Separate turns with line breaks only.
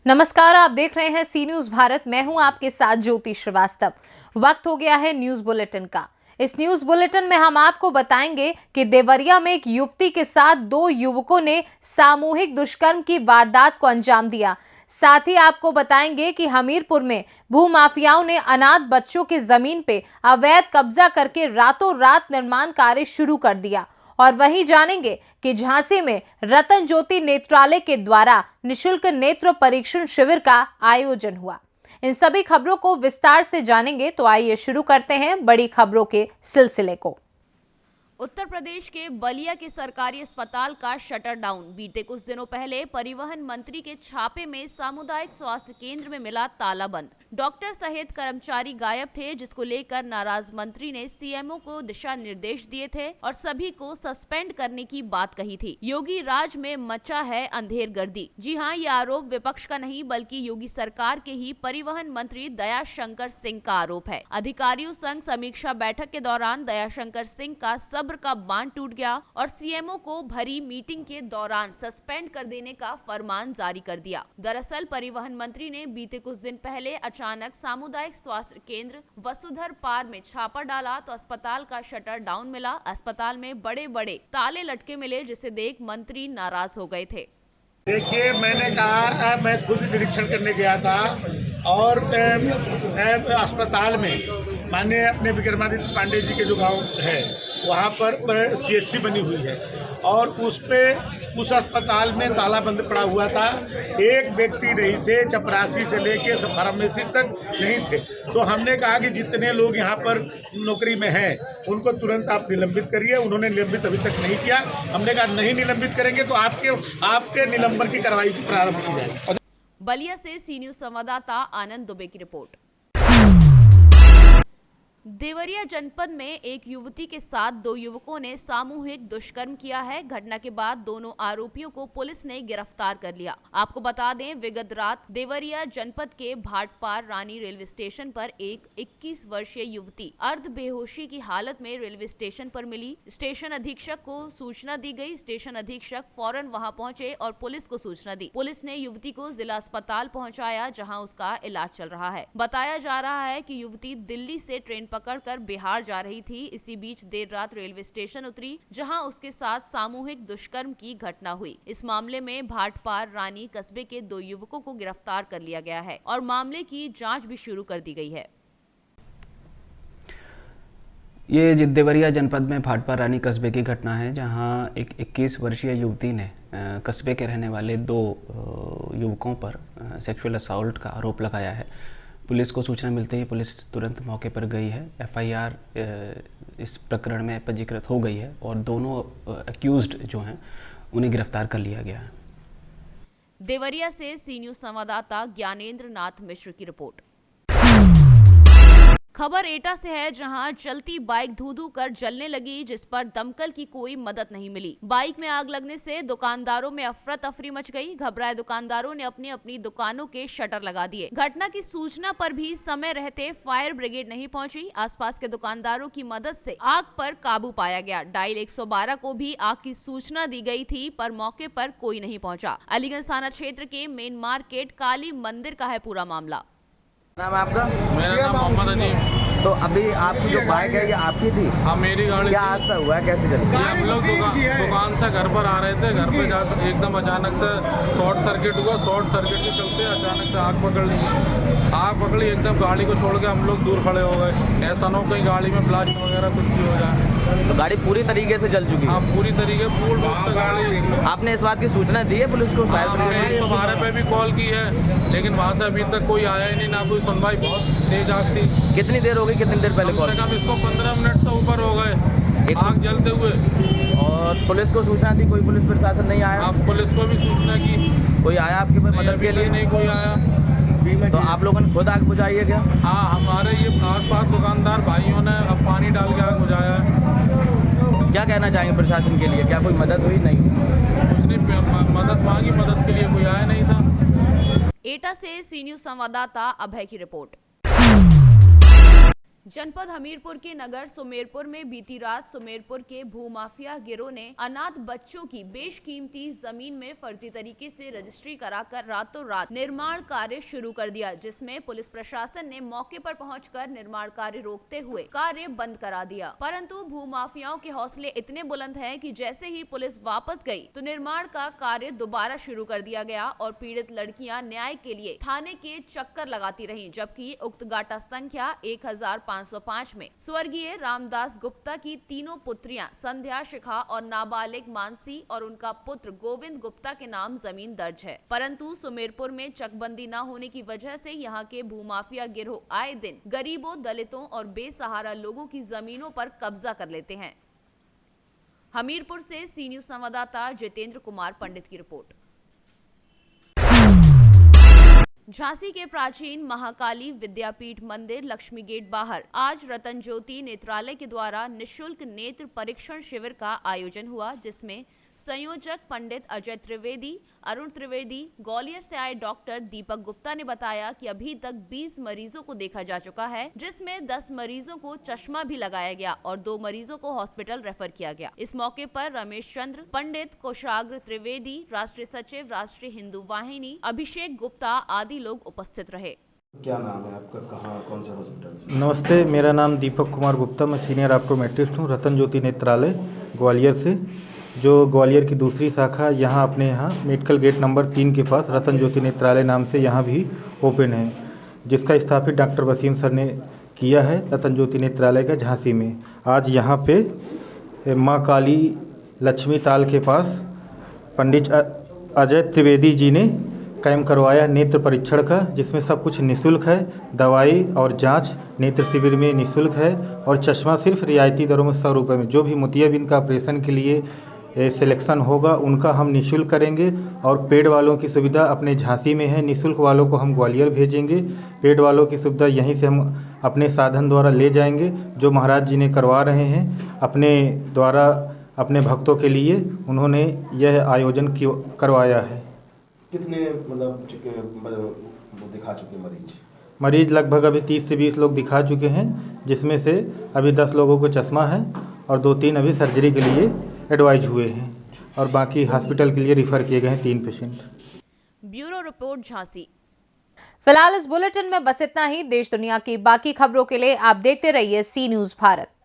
नमस्कार, आप देख रहे हैं सी न्यूज भारत। मैं हूं आपके साथ ज्योति श्रीवास्तव। वक्त हो गया है न्यूज बुलेटिन का। इस न्यूज बुलेटिन में हम आपको बताएंगे कि देवरिया में एक युवती के साथ दो युवकों ने सामूहिक दुष्कर्म की वारदात को अंजाम दिया। साथ ही आपको बताएंगे कि हमीरपुर में भूमाफियाओं ने अनाथ बच्चों की जमीन पे अवैध कब्जा करके रातों रात निर्माण कार्य शुरू कर दिया। और वहीं जानेंगे कि झांसी में रतन ज्योति नेत्रालय के द्वारा निशुल्क नेत्र परीक्षण शिविर का आयोजन हुआ। इन सभी खबरों को विस्तार से जानेंगे, तो आइए शुरू करते हैं बड़ी खबरों के सिलसिले को।
उत्तर प्रदेश के बलिया के सरकारी अस्पताल का शटर डाउन। बीते कुछ दिनों पहले परिवहन मंत्री के छापे में सामुदायिक स्वास्थ्य केंद्र में मिला ताला बंद। डॉक्टर सहित कर्मचारी गायब थे, जिसको लेकर नाराज मंत्री ने सीएमओ को दिशा निर्देश दिए थे और सभी को सस्पेंड करने की बात कही थी। योगी राज में मचा है अंधेर गर्दी। जी हाँ, ये आरोप विपक्ष का नहीं बल्कि योगी सरकार के ही परिवहन मंत्री दयाशंकर सिंह का आरोप है। अधिकारियों संग समीक्षा बैठक के दौरान दयाशंकर सिंह का सब्र का बांध टूट गया और सीएमओ को भरी मीटिंग के दौरान सस्पेंड कर देने का फरमान जारी कर दिया। दरअसल परिवहन मंत्री ने बीते कुछ दिन पहले अचानक सामुदायिक स्वास्थ्य केंद्र वसुधर पार में छापा डाला तो अस्पताल का शटर डाउन मिला। अस्पताल में बड़े बड़े ताले लटके मिले, जिसे देख मंत्री नाराज हो गए थे।
देखिए, मैंने कहा मैं खुद निरीक्षण करने गया था और अस्पताल में माननीय अपने विक्रमादित्य पांडे जी के जो गांव है वहाँ पर सीएचसी बनी हुई है और उस अस्पताल में ताला बंद पड़ा हुआ था। एक व्यक्ति नहीं थे, चपरासी से लेके फार्मेसी तक नहीं थे। तो हमने कहा कि जितने लोग यहाँ पर नौकरी में हैं उनको तुरंत आप निलंबित करिए। उन्होंने निलंबित अभी तक नहीं किया। हमने कहा नहीं निलंबित करेंगे तो आपके निलंबन की कार्रवाई प्रारंभ की जाएगी।
बलिया से सी न्यूज संवाददाता आनंद दुबे की रिपोर्ट। देवरिया जनपद में एक युवती के साथ दो युवकों ने सामूहिक दुष्कर्म किया है। घटना के बाद दोनों आरोपियों को पुलिस ने गिरफ्तार कर लिया। आपको बता दें, विगत रात देवरिया जनपद के भाटपार रानी रेलवे स्टेशन पर एक 21 वर्षीय युवती अर्ध बेहोशी की हालत में रेलवे स्टेशन पर मिली। स्टेशन अधीक्षक को सूचना दी गई। स्टेशन अधीक्षक फौरन वहां पहुंचे और पुलिस को सूचना दी। पुलिस ने युवती को जिला अस्पताल पहुंचाया, जहां उसका इलाज चल रहा है। बताया जा रहा है कि युवती दिल्ली से ट्रेन पकड़कर बिहार जा रही थी। इसी बीच देर रात रेलवे स्टेशन उतरी, जहां उसके साथ सामूहिक दुष्कर्म की घटना हुई। इस मामले में भाटपार रानी कस्बे के दो युवकों को गिरफ्तार कर लिया गया है और मामले की जांच भी शुरू कर दी गई है।
ये देवरिया जनपद में भाटपार रानी कस्बे की घटना है, जहां एक 21 वर्षीय युवती ने कस्बे के रहने वाले दो युवकों पर सेक्सुअल असॉल्ट का आरोप लगाया है। पुलिस को सूचना मिलते ही पुलिस तुरंत मौके पर गई है। एफआईआर इस प्रकरण में पंजीकृत हो गई है और दोनों अक्यूज्ड जो हैं उन्हें गिरफ्तार कर लिया गया है।
देवरिया से सी न्यूज संवाददाता ज्ञानेंद्र नाथ मिश्र की रिपोर्ट। खबर एटा से है, जहां चलती बाइक धू-धू कर जलने लगी, जिस पर दमकल की कोई मदद नहीं मिली। बाइक में आग लगने से दुकानदारों में अफरा तफरी मच गई। घबराए दुकानदारों ने अपनी अपनी दुकानों के शटर लगा दिए। घटना की सूचना पर भी समय रहते फायर ब्रिगेड नहीं पहुंची। आसपास के दुकानदारों की मदद से आग पर काबू पाया गया। डायल 112 को भी आग की सूचना दी गई थी, पर मौके पर कोई नहीं पहुंचा। अलीगंज थाना क्षेत्र के मेन मार्केट काली मंदिर का है पूरा मामला।
नाम है आपका?
मेरा नाम मोहम्मद अजीम।
तो अभी आपकी जो बाइक है ये आपकी थी?
हाँ, मेरी गाड़ी।
क्या हादसा हुआ है, कैसे जली?
हम लोग दुकान से घर पर आ रहे थे। घर पे जा एकदम अचानक से शॉर्ट सर्किट हुआ। शॉर्ट सर्किट के चलते अचानक से आग पकड़ ली। आग पकड़ी, एकदम गाड़ी को छोड़ के हम लोग दूर खड़े हो गए। ऐसा ना हो कहीं गाड़ी में ब्लास्ट वगैरह कुछ भी हो जाए।
तो गाड़ी पूरी तरीके से जल चुकी है?
हाँ, पूरी तरीके पूर्ण रूप से गाड़ी।
आपने इस बात की सूचना दी है पुलिस को?
हमने 112 पे भी कॉल की है, लेकिन वहाँ से अभी तक कोई आया ही नहीं, ना कोई सुनवाई। बहुत तेज आग थी।
कितनी देर हो गई, कितनी देर पहले कॉल?
कम इसको 15 मिनट से ऊपर हो गए आग जलते हुए।
और पुलिस को सूचना दी? कोई पुलिस प्रशासन नहीं आया?
आप पुलिस को भी सूचना की,
कोई आया आपके पास मदद के लिए?
नहीं कोई आया।
तो आप लोगों ने खुद आग बुझाई है क्या?
हाँ, हमारे ये आस-पास दुकानदार भाइयों ने अब पानी डाल के आग बुझाया है।
क्या कहना चाहेंगे प्रशासन के लिए? क्या कोई मदद हुई? नहीं,
कुछ नहीं मदद मांगी, मदद के लिए कोई आया नहीं था।
एटा से सी न्यूज संवाददाता अभय की रिपोर्ट। जनपद हमीरपुर के नगर सुमेरपुर में बीती रात सुमेरपुर के भूमाफिया गिरोह ने अनाथ बच्चों की बेशकीमती जमीन में फर्जी तरीके से रजिस्ट्री कराकर रातों रात निर्माण कार्य शुरू कर दिया, जिसमें पुलिस प्रशासन ने मौके पर पहुंचकर निर्माण कार्य रोकते हुए कार्य बंद करा दिया। परंतु भूमाफियाओं के हौसले इतने बुलंद हैं कि जैसे ही पुलिस वापस गई तो निर्माण का कार्य दोबारा शुरू कर दिया गया और पीड़ित लड़कियां न्याय के लिए थाने के चक्कर लगाती रहीं, जबकि उक्त गाटा संख्या 1505 में स्वर्गीय रामदास गुप्ता की तीनों पुत्रियां संध्या, शिखा और नाबालिग मानसी और उनका पुत्र गोविंद गुप्ता के नाम जमीन दर्ज है। परंतु सुमेरपुर में चकबंदी न होने की वजह से यहां के भूमाफिया गिरोह आए दिन गरीबों, दलितों और बेसहारा लोगों की जमीनों पर कब्जा कर लेते हैं। हमीरपुर से सी न्यूज संवाददाता जितेंद्र कुमार पंडित की रिपोर्ट। झांसी के प्राचीन महाकाली विद्यापीठ मंदिर लक्ष्मी गेट बाहर आज रतन ज्योति नेत्रालय के द्वारा निशुल्क नेत्र परीक्षण शिविर का आयोजन हुआ, जिसमें संयोजक पंडित अजय त्रिवेदी, अरुण त्रिवेदी, ग्वालियर से आए डॉक्टर दीपक गुप्ता ने बताया कि अभी तक 20 मरीजों को देखा जा चुका है, जिसमें 10 मरीजों को चश्मा भी लगाया गया और 2 मरीजों को हॉस्पिटल रेफर किया गया। इस मौके पर रमेश चंद्र, पंडित कोषाग्र त्रिवेदी, राष्ट्रीय सचिव राष्ट्रीय हिंदू वाहिनी अभिषेक गुप्ता आदि लोग उपस्थित रहे।
क्या नाम है आपका, कहाँ, कौन से हॉस्पिटल से?
नमस्ते, मेरा नाम दीपक कुमार गुप्ता, मैं सीनियर ऑप्टोमेट्रिस्ट हूँ, रतन ज्योति नेत्रालय ग्वालियर से, जो ग्वालियर की दूसरी शाखा यहाँ अपने यहाँ मेडिकल गेट नंबर 3 के पास रतन ज्योति नेत्रालय नाम से यहाँ भी ओपन है, जिसका स्थापित डॉक्टर वसीम सर ने किया है रतन ज्योति नेत्रालय का झांसी में। आज यहाँ पे माँ काली लक्ष्मी ताल के पास पंडित अजय त्रिवेदी जी ने कैंप करवाया नेत्र परीक्षण का, जिसमें सब कुछ निःशुल्क है। दवाई और जांच नेत्र शिविर में निःशुल्क है और चश्मा सिर्फ रियायती दरों में 100 रुपये में। जो भी मोतियाबिंद का ऑपरेशन के लिए सिलेक्शन होगा उनका हम निःशुल्क करेंगे और पेड वालों की सुविधा अपने झांसी में है, निःशुल्क वालों को हम ग्वालियर भेजेंगे। पेड वालों की सुविधा यहीं से हम अपने साधन द्वारा ले जाएंगे, जो महाराज जी ने करवा रहे हैं अपने द्वारा अपने भक्तों के लिए। उन्होंने यह आयोजन करवाया है।
कितने मतलब दिखा चुके
मरीज लगभग अभी 30 से 20 लोग दिखा चुके हैं, जिसमें से अभी 10 लोगों को चश्मा है और 2-3 अभी सर्जरी के लिए एडवाइज हुए हैं और बाकी हॉस्पिटल के लिए रिफ़र किए गए हैं 3 पेशेंट।
Bureau report Jhansi.
फिलहाल इस बुलेटिन में बस इतना ही। देश दुनिया की बाकी खबरों के लिए आप देखते रहिए सी न्यूज़ भारत।